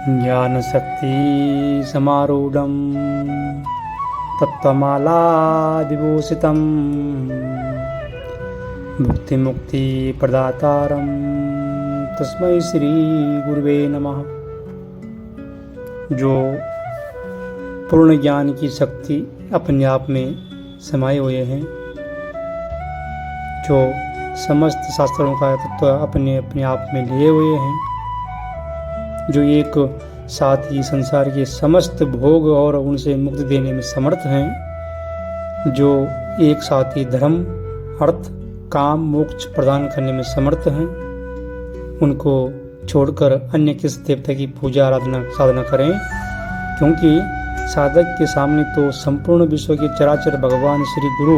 ज्ञानशक्ति समारूढ़ं तत्त्वमाला विभूषितं मुक्ति प्रदातारं तस्मै श्री गुरुवे नमः। जो पूर्ण ज्ञान की शक्ति अपने आप में समाये हुए हैं, जो समस्त शास्त्रों का तत्व अपने अपने आप में लिए हुए हैं, जो एक साथ ही संसार के समस्त भोग और उनसे मुक्ति देने में समर्थ हैं, जो एक साथ ही धर्म अर्थ काम मोक्ष प्रदान करने में समर्थ हैं, उनको छोड़कर अन्य किस देवता की पूजा आराधना साधना करें, क्योंकि साधक के सामने तो संपूर्ण विश्व के चराचर भगवान श्री गुरु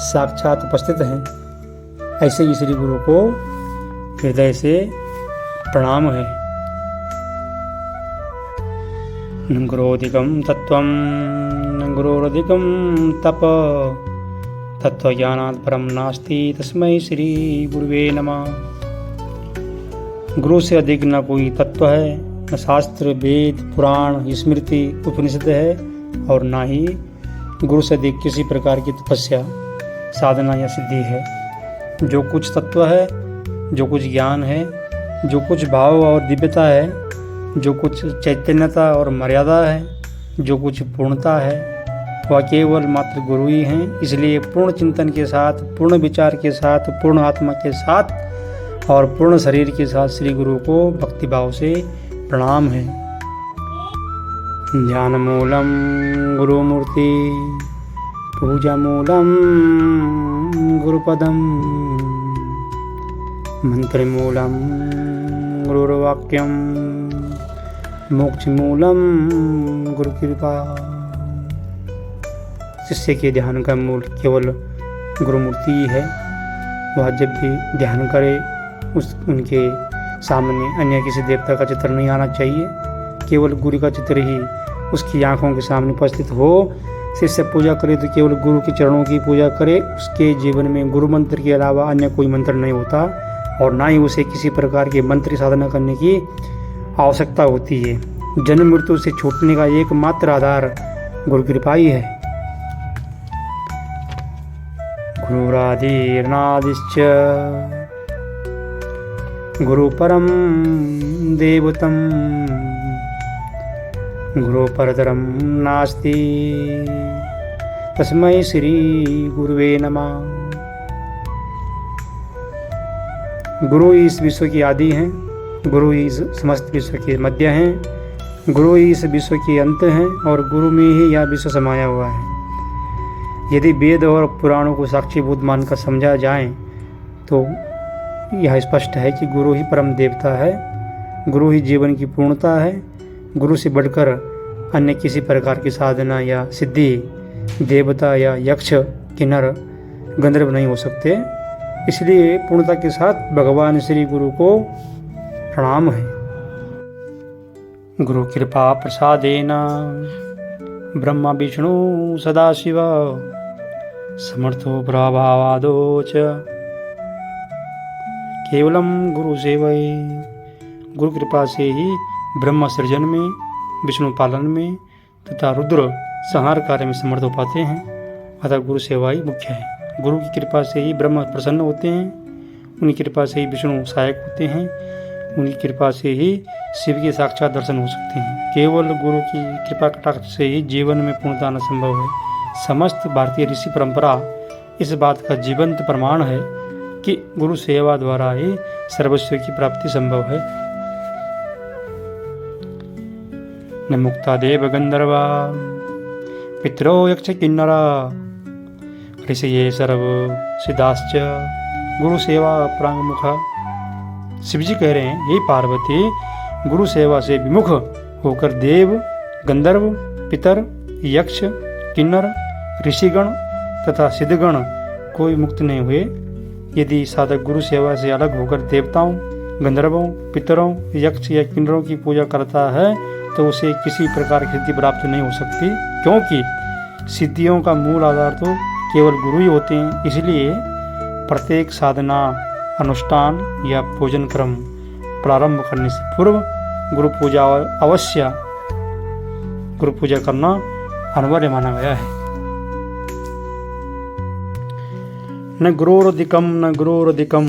साक्षात उपस्थित हैं। ऐसे ही श्री गुरु को हृदय से प्रणाम है। न गुरोधिकं तत्त्वं न गुरोरधिकं तप तत्त्वज्ञानात् परं नास्ति तस्मै श्री गुरुवे नमः। गुरु से अधिक न कोई तत्व है, न शास्त्र वेद पुराण स्मृति उपनिषद है, और न ही गुरु से अधिक किसी प्रकार की तपस्या साधना या सिद्धि है। जो कुछ तत्व है, जो कुछ ज्ञान है, जो कुछ भाव और दिव्यता है, जो कुछ चैतन्यता और मर्यादा है, जो कुछ पूर्णता है, वह केवल मात्र गुरु ही हैं। इसलिए पूर्ण चिंतन के साथ, पूर्ण विचार के साथ, पूर्ण आत्मा के साथ और पूर्ण शरीर के साथ श्री गुरु को भक्तिभाव से प्रणाम है। ध्यान मूलम गुरु मूर्ति पूजा मूलम गुरुपदम मंत्र मूलम गुरुवाक्यम मोक्ष मूलम गुरु कृपा। शिष्य के ध्यान का मूल केवल गुरुमूर्ति ही है। वह जब भी ध्यान करे उनके सामने अन्य किसी देवता का चित्र नहीं आना चाहिए, केवल गुरु का चित्र ही उसकी आंखों के सामने उपस्थित हो। शिष्य पूजा करे तो केवल गुरु के चरणों की पूजा करे। उसके जीवन में गुरु मंत्र के अलावा अन्य कोई मंत्र नहीं होता, और ना ही उसे किसी प्रकार के मंत्र साधना करने की आवश्यकता होती है। जन्म मृत्यु से छूटने का एकमात्र आधार गुरु कृपा ही है। गुरुरादिर्नादिश्च गुरु परम देवतम गुरु परतरम नास्ति तस्मै श्री गुरुवे नमः। गुरु ही इस विश्व की आदि हैं, गुरु ही इस समस्त विश्व के मध्य हैं, गुरु ही इस विश्व के अंत हैं, और गुरु में ही यह विश्व समाया हुआ है। यदि वेद और पुराणों को साक्षीभूत मानकर समझा जाए तो यह स्पष्ट है कि गुरु ही परम देवता है, गुरु ही जीवन की पूर्णता है। गुरु से बढ़कर अन्य किसी प्रकार की साधना या सिद्धि देवता या यक्ष किन्नर गंधर्व नहीं हो सकते। इसलिए पूर्णता के साथ भगवान श्री गुरु को प्रणाम है। गुरु कृपा प्रसादेन ब्रह्मा विष्णु सदाशिव समर्थो प्रभावादो च केवलम गुरु सेवये। गुरु कृपा से ही ब्रह्मा सृजन में, विष्णु पालन में तथा रुद्र संहार कार्य में समर्थ हो पाते हैं। अतः गुरु सेवा ही मुख्य है। गुरु की कृपा से ही ब्रह्मा प्रसन्न होते हैं, उनकी कृपा से ही विष्णु सहायक होते हैं, उनकी कृपा से ही शिव के साक्षात दर्शन हो सकते हैं। केवल गुरु की कृपा कटाक्ष से ही जीवन में पूर्णता आना संभव है। समस्त भारतीय ऋषि परंपरा इस बात का जीवंत प्रमाण है कि गुरु सेवा द्वारा ही सर्वस्व की प्राप्ति संभव है। न मुक्ता देव गंधर्वा पितरो यक्ष किन्नरा ऋषये सर्व सिद्धाश्च गुरु सेवा प्रांगमुखा। शिव जी कह रहे हैं, ये पार्वती गुरु सेवा से विमुख होकर देव गंधर्व पितर यक्ष किन्नर ऋषिगण तथा सिद्धगण कोई मुक्त नहीं हुए। यदि साधक गुरु सेवा से अलग होकर देवताओं गंधर्वों पितरों यक्ष या किन्नरों की पूजा करता है तो उसे किसी प्रकार की सिद्धि प्राप्त नहीं हो सकती, क्योंकि सिद्धियों का मूल आधार तो केवल गुरु ही होते हैं। इसलिए प्रत्येक साधना अनुष्ठान या पूजन क्रम प्रारंभ करने से पूर्व गुरु पूजा अवश्य, गुरु पूजा करना अनिवार्य माना गया है। न गुरोरधिकम न गुरोरधिकम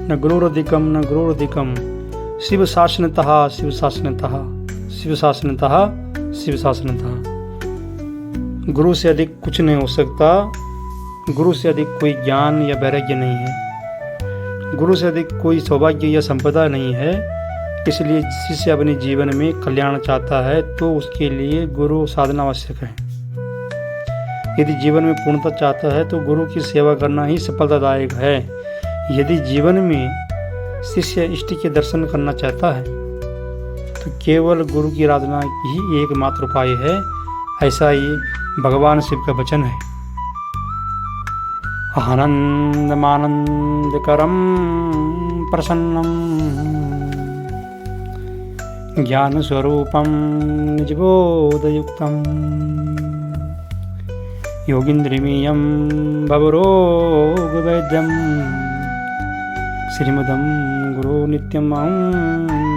न गुरोरधिकम न गुरोरधिकम शिव शासनतः शिव शासनतः शिव शासनतः शिव शासनतः। गुरु से अधिक कुछ नहीं हो सकता, गुरु से अधिक कोई ज्ञान या वैराग्य नहीं है, गुरु से अधिक कोई सौभाग्य या संपदा नहीं है। इसलिए शिष्य अपने जीवन में कल्याण चाहता है तो उसके लिए गुरु साधना आवश्यक है। यदि जीवन में पूर्णता चाहता है तो गुरु की सेवा करना ही सफलतादायक है। यदि जीवन में शिष्य इष्ट के दर्शन करना चाहता है तो केवल गुरु की आराधना ही एकमात्र उपाय है। ऐसा ही भगवान शिव का वचन है। आनंदमानंदकरम प्रसन्नम ज्ञान स्वरूपम निजबोधयुक्तम योगीन्द्रिमीयं भवरोगवैद्यं श्रीमदं गुरु नित्यं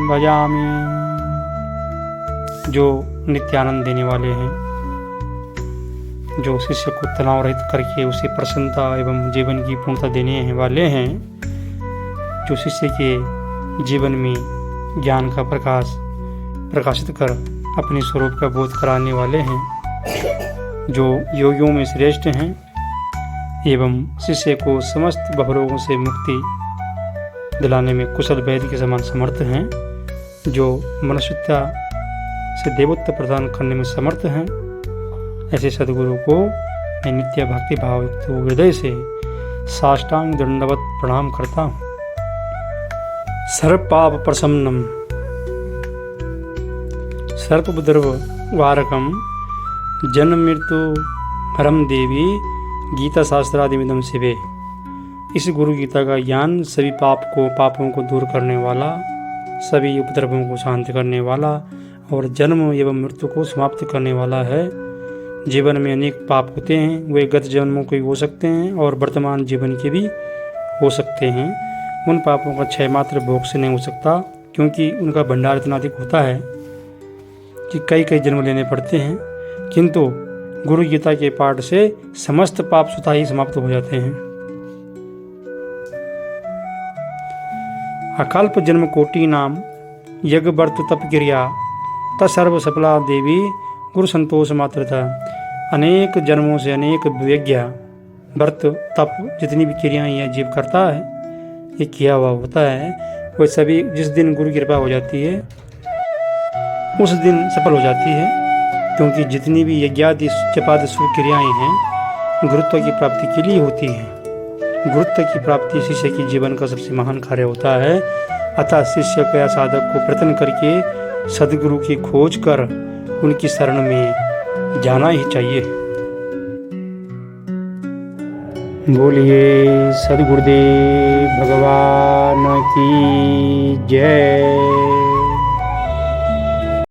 भजामि। जो नित्यानंद देने वाले हैं, जो शिष्य को तनाव रहित करके उसे प्रसन्नता एवं जीवन की पूर्णता देने वाले हैं, जो शिष्य के जीवन में ज्ञान का प्रकाश प्रकाशित कर अपने स्वरूप का बोध कराने वाले हैं, जो योगियों में श्रेष्ठ हैं एवं शिष्य को समस्त भवरोगों से मुक्ति दिलाने में कुशल वैद्य के समान समर्थ हैं, जो मनुष्यता से देवत्व प्रदान करने में समर्थ हैं। ऐसे सद्गुरु को मैं नित्य भक्ति भाव युक्त हृदय से साष्टांग दंडवत प्रणाम करता हूँ। सर्व पाप प्रशमनम सर्पद्रव वारकम जन्म मृत्यु हरम देवी गीता शास्त्रादिमिदम शिवे। इस गुरु गीता का ज्ञान सभी पापों को दूर करने वाला, सभी उपद्रवों को शांत करने वाला और जन्म एवं मृत्यु को समाप्त करने वाला है। जीवन में अनेक पाप होते हैं, वे गत जन्मों के हो सकते हैं और वर्तमान जीवन के भी हो सकते हैं। उन पापों का क्षय मात्र भोग से नहीं हो सकता, क्योंकि उनका भंडार इतना अधिक होता है कि कई कई जन्म लेने पड़ते हैं। किंतु गुरु गीता के पाठ से समस्त पाप स्वतः ही समाप्त हो जाते हैं। अकल्प जन्म कोटि नाम यज्ञ व्रत तप क्रिया तत्सर्व सफला देवी गुरु संतोष मात्रता। अनेक जन्मों से अनेक यज्ञ व्रत तप जितनी भी क्रियाएं यह जीव करता है, ये किया हुआ होता है, वह सभी जिस दिन गुरु की कृपा हो जाती है उस दिन सफल हो जाती है। क्योंकि जितनी भी यज्ञादि जपादि शुभ क्रियाएं हैं गुरुत्व की प्राप्ति के लिए होती हैं। गुरुत्व की प्राप्ति शिष्य के जीवन का सबसे महान कार्य होता है। अतः शिष्य को या साधक को प्रयत्न करके सद्गुरु की खोज कर उनकी शरण में जाना ही चाहिए। बोलिए सद्गुरुदेव भगवान की जय।